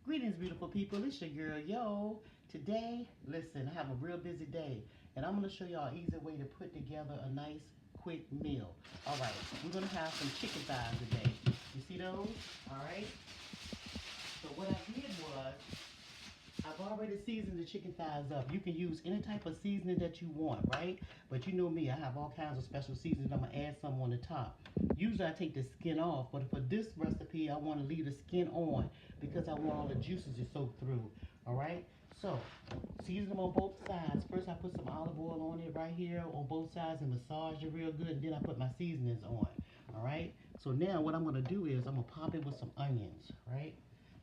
Greetings, beautiful people. It's your girl, Yo. Today, listen, I have a real busy day, and I'm going to show y'all an easy way to put together a nice, quick meal. All right, we're going to have some chicken thighs today. You see those? All right. So what I did was, I've already seasoned the chicken thighs up. You can use any type of seasoning that you want, right? But you know me, I have all kinds of special seasonings. I'm going to add some on the top. Usually I take the skin off, but for this recipe, I want to leave the skin on because I want all the juices to soak through, all right? So, season them on both sides. First, I put some olive oil on it right here on both sides and massage it real good, and then I put my seasonings on, all right? So now what I'm going to do is I'm going to pop it with some onions, right?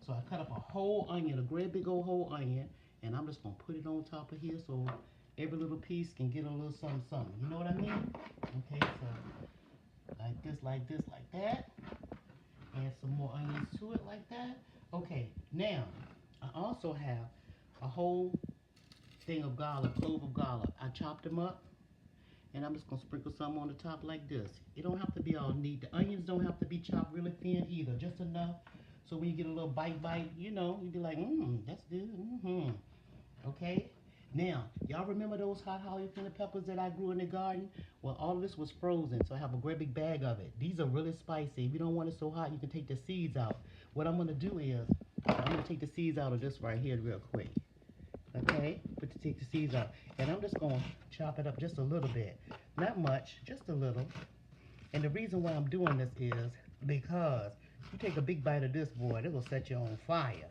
So I cut up a whole onion, a great big old whole onion, and I'm just gonna put it on top of here so every little piece can get a little something, something. You know what I mean? Okay, so like this, like this, like that. Add some more onions to it like that. Okay, now I also have a whole thing of garlic, clove of garlic. I chopped them up, and I'm just gonna sprinkle some on the top like this. It don't have to be all neat. The onions don't have to be chopped really thin either, just enough so when you get a little bite, you know, you be like, that's good. Okay. Now, y'all remember those hot jalapeno peppers that I grew in the garden? Well, all of this was frozen, so I have a great big bag of it. These are really spicy. If you don't want it so hot, you can take the seeds out. What I'm gonna do is, I'm gonna take the seeds out of this right here real quick. Okay, take the seeds out, and I'm just gonna chop it up just a little bit, not much, just a little. And the reason why I'm doing this is because you take a big bite of this, boy, it'll set you on fire.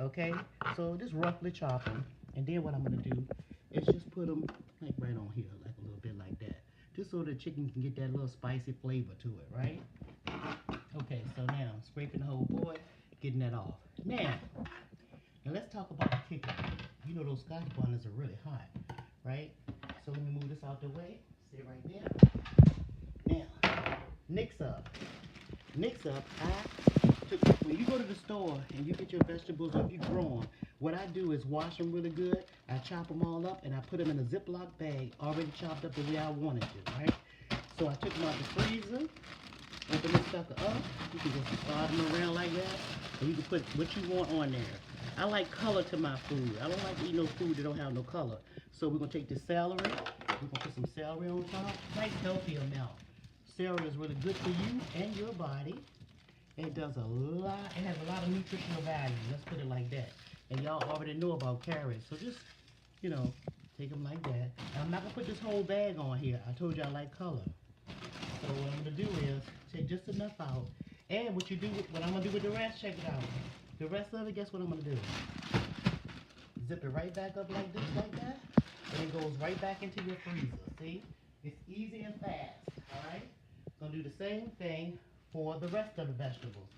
Okay, so just roughly chop them, and then what I'm gonna do is just put them like right on here, like a little bit like that, just so the chicken can get that little spicy flavor to it, right? Okay, so now scraping the whole board, getting that off. Now let's talk about the kicker. You know those scotch bonnets are really hot, right? So let me move this out the way. Sit right there. Now, Nix up. When you go to the store and you get your vegetables or if you grow them, what I do is wash them really good. I chop them all up and I put them in a Ziploc bag, already chopped up the way I wanted to, right? So I took them out the freezer, open this sucker up. You can just slide them around like that, and you can put what you want on there. I like color to my food. I don't like to eat no food that don't have no color. So we're gonna take the celery. We're gonna put some celery on top. Nice healthy amount. Celery is really good for you and your body. It does a lot. It has a lot of nutritional value. Let's put it like that. And y'all already know about carrots, so just take them like that. And I'm not gonna put this whole bag on here. I told you I like color. So what I'm gonna do is take just enough out. And what I'm gonna do with the rest, check it out. The rest of it, guess what I'm gonna do? Zip it right back up like this, like that, and it goes right back into your freezer. See? It's easy and fast. Alright? Gonna do the same thing for the rest of the vegetables.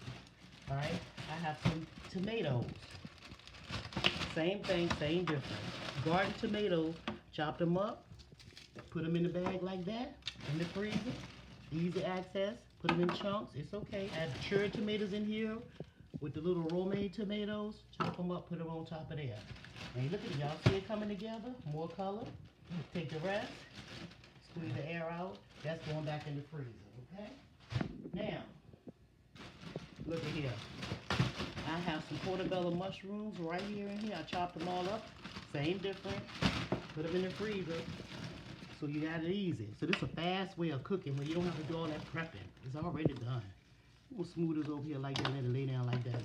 Alright? I have some tomatoes. Same thing, same difference. Garden tomatoes, chop them up, put them in the bag like that, in the freezer. Easy access. Put them in chunks. It's okay. Add cherry tomatoes in here with the little romaine tomatoes. Chop them up, put them on top of there. And look at it, y'all see it coming together? More color. Take the rest, squeeze the air out. That's going back in the freezer, okay? Now, look at here. I have some portobello mushrooms right here and here. I chopped them all up. Same difference. Put them in the freezer. So you got it easy. So this is a fast way of cooking where you don't have to do all that prepping. It's already done. We'll smooth this over here like that, let it lay down like that.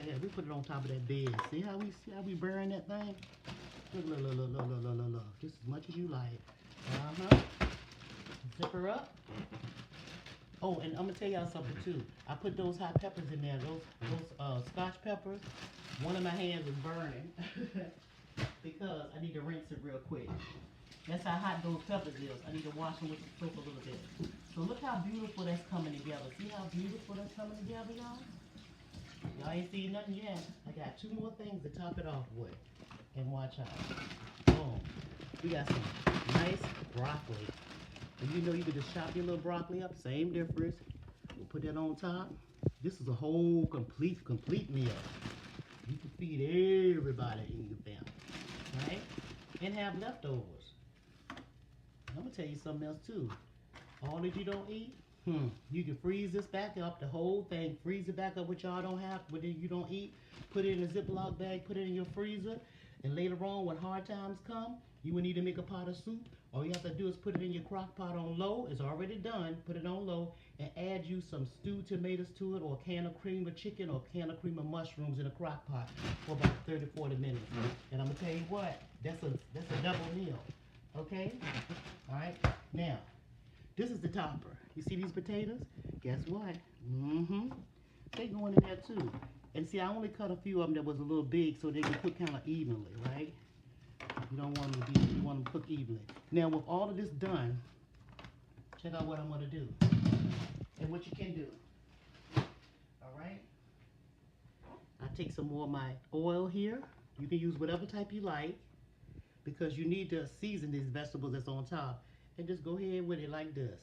Yeah, we put it on top of that bed. See how we burn that thing? Look. Just as much as you like. Zip her up. Oh, and I'm gonna tell y'all something too. I put those hot peppers in there, those scotch peppers. One of my hands is burning because I need to rinse it real quick. That's how hot those peppers is. I need to wash them with the soap a little bit. So look how beautiful that's coming together. See how beautiful that's coming together, y'all? Y'all ain't seen nothing yet. I got 2 more things to top it off with. And watch out. Boom. We got some nice broccoli. And you know you can just chop your little broccoli up. Same difference. We'll put that on top. This is a whole complete meal. You can feed everybody in your family. Right? And have leftovers. I'm gonna tell you something else too. All that you don't eat, You can freeze this back up, the whole thing. Freeze it back up, what y'all don't have, what you don't eat. Put it in a Ziploc bag, put it in your freezer. And later on, when hard times come, you will need to make a pot of soup. All you have to do is put it in your crock pot on low. It's already done. Put it on low and add you some stewed tomatoes to it, or a can of cream of chicken, or a can of cream of mushrooms in a crock pot for about 30, 40 minutes. And I'm gonna tell you what, that's a double meal. Okay? All right. Now, this is the topper. You see these potatoes? Guess what? They going in there too. And see, I only cut a few of them that was a little big so they can cook kind of evenly, right? You don't want them to be, you want them to cook evenly. Now, with all of this done, check out what I'm going to do and what you can do. All right? I take some more of my oil here. You can use whatever type you like, because you need to season these vegetables that's on top. And just go ahead with it like this.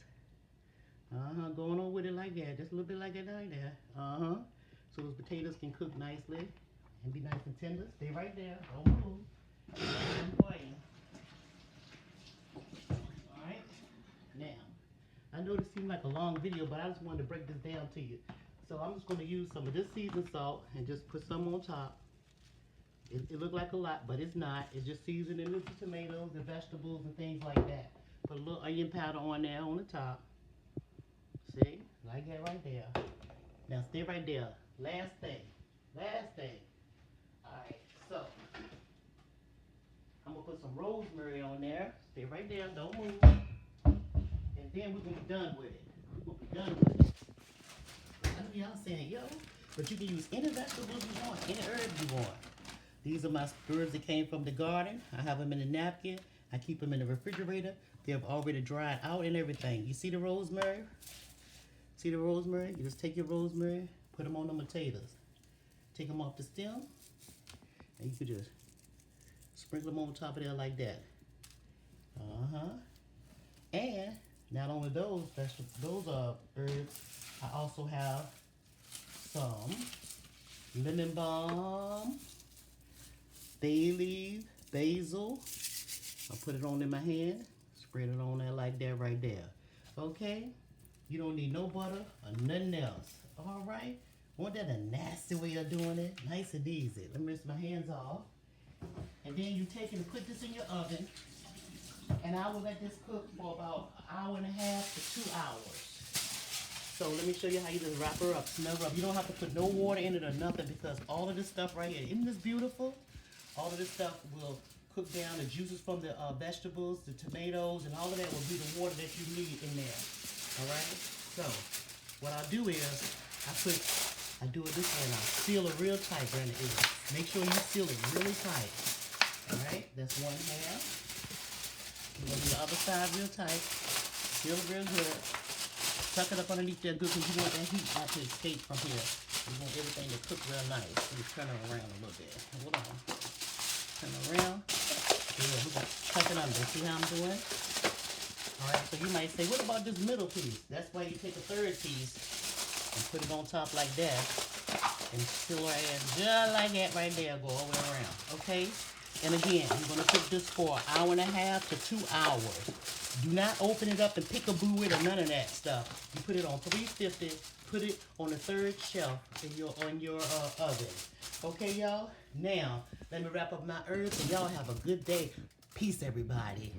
Going on with it like that. Just a little bit like that right there. So those potatoes can cook nicely and be nice and tender. Stay right there. Don't move. Alright. Now, I know this seemed like a long video, but I just wanted to break this down to you. So I'm just going to use some of this seasoned salt and just put some on top. It looked like a lot, but it's not. It's just seasoning with the tomatoes and vegetables and things like that. Put a little onion powder on there on the top. See? Like that right there. Now stay right there. Last thing. Alright, so I'm going to put some rosemary on there. Stay right there. Don't move. And then we're going to be done with it. I know y'all saying, yo, but you can use any vegetables you want, any herbs you want. These are my herbs that came from the garden. I have them in a napkin. I keep them in the refrigerator. They've already dried out and everything. You see the rosemary? See the rosemary? You just take your rosemary, put them on the potatoes. Take them off the stem, and you could just sprinkle them on top of there like that. And not only those vegetables, those are herbs, I also have some lemon balm, bay leaf, basil. I'll put it on in my hand, spread it on there like that right there. Okay? You don't need no butter or nothing else. All right? Want that a nasty way of doing it? Nice and easy. Let me rinse my hands off. And then you take and put this in your oven. And I will let this cook for about an hour and a half to 2 hours. So let me show you how you just wrap her up, smell her up. You don't have to put no water in it or nothing, because all of this stuff right here, isn't this beautiful? All of this stuff will cook down the juices from the vegetables, the tomatoes, and all of that will be the water that you need in there. All right? So what I'll do is I do it this way, and I'll seal it real tight, Brenda. Make sure you seal it really tight. All right? That's one half. You're going to do the other side real tight. Seal it real good. Tuck it up underneath there good, because you want that heat not to escape from here. You want everything to cook real nice. Let me turn it around a little bit. Hold on. Turn it around. Good. We're going to tuck it under. See how I'm doing? All right, so you might say, what about this middle piece? That's why you take a third piece and put it on top like that, and seal it just like that right there, go all the way around, okay? And again, you're gonna cook this for an hour and a half to 2 hours. Do not open it up and pick-a-boo it or none of that stuff. You put it on 350, put it on the third shelf in your oven. Okay, y'all? Now, let me wrap up my herbs, and y'all have a good day. Peace, everybody.